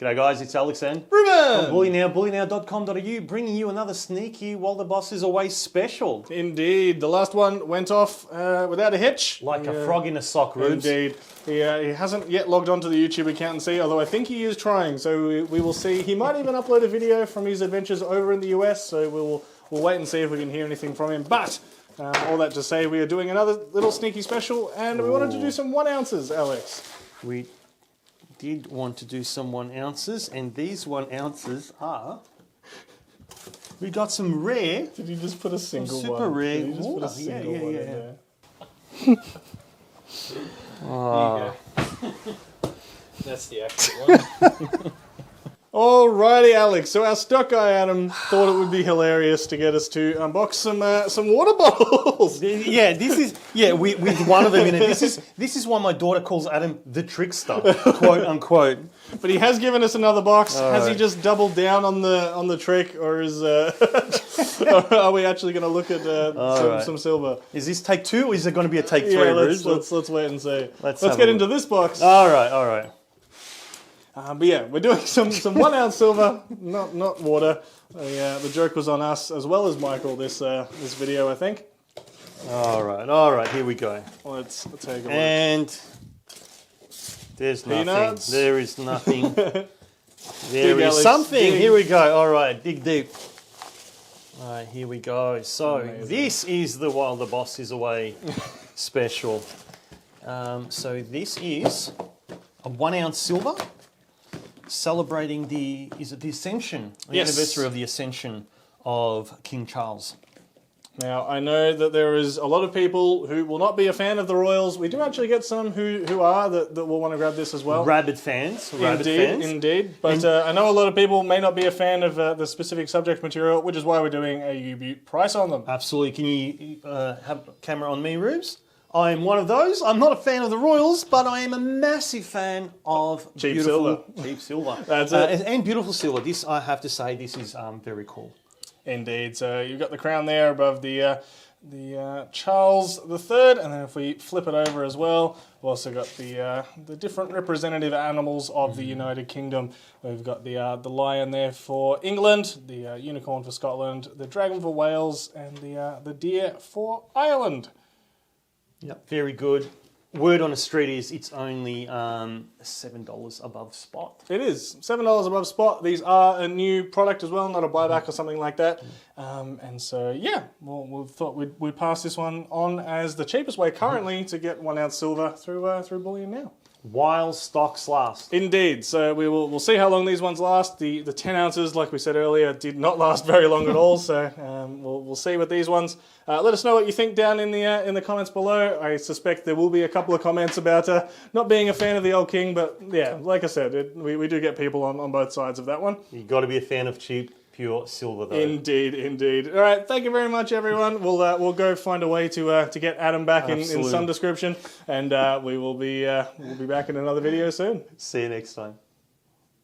G'day guys, it's Alex and Ruben! from Bullion Now, bullionnow.com.au, bringing you another sneaky While the Boss is Away special. Indeed, the last one went off without a hitch. Like a frog in a sock, Rubes. Indeed. He hasn't yet logged onto the YouTube account and see, although I think he is trying, so we will see. He might even upload a video from his adventures over in the US, so we'll wait and see if we can hear anything from him. But all that to say, we are doing another little sneaky special, and we wanted to do some 1 ounces, Alex. We did want to do some 1 ounces, and these 1 ounces are... We got some rare... Did you just put a single super one? Super rare. Did you just put a single one in there? Oh. That's the actual one. Alrighty, Alex. So our stock guy Adam thought it would be hilarious to get us to unbox some water bottles. Yeah, this is with one of them in it. This is why my daughter calls Adam the trickster, quote unquote. But he has given us another box. All has right. he just doubled down on the trick, or is are we actually going to look at some silver? Is this take 2 or is it going to be a take 3? Yeah, Bruce? let's wait and see. Let's get into this box. All right. But yeah, we're doing some 1 ounce silver, not water. The joke was on us as well as Michael this video, I think. All right. Here we go. Let's take a look. And there's nothing. Peanuts. There is nothing. There Dig, is Alex, something. dig. Here we go. All right, dig deep. All right, here we go. So Amazing. this is the While the Boss is Away special. So this is a 1 ounce silver, celebrating the ascension, the anniversary of the ascension of King Charles. Now, I know that there is a lot of people who will not be a fan of the Royals. We do actually get some who are, that will want to grab this as well. Rabid fans. Indeed. But I know a lot of people may not be a fan of the specific subject material, which is why we're doing a U-Butte price on them. Absolutely. Can you have a camera on me, Rubes? I am one of those. I'm not a fan of the Royals, but I am a massive fan of Cheap silver. Cheap silver. That's it. And beautiful silver. This, I have to say, this is very cool. Indeed. So you've got the crown there above the Charles III, and then if we flip it over as well, we've also got the different representative animals of the United Kingdom. We've got the lion there for England, the unicorn for Scotland, the dragon for Wales, and the deer for Ireland. Yep, very good. Word on the street is it's only $7 above spot. It is $7 above spot. These are a new product as well, not a buyback or something like that. And so yeah, well, we thought we'd pass this one on as the cheapest way currently to get 1 ounce silver through Bullion Now. While stocks last. Indeed. So we'll see how long these ones last. The 10 ounces, like we said earlier, did not last very long at all. So we'll see with these ones. Let us know what you think down in the comments below. I suspect there will be a couple of comments about not being a fan of the old king, but yeah, like I said, we do get people on both sides of that one. You've got to be a fan of cheap, pure silver, though. Indeed. All right, thank you very much, everyone. We'll go find a way to get Adam back in some description, and we'll be back in another video soon. See you next time.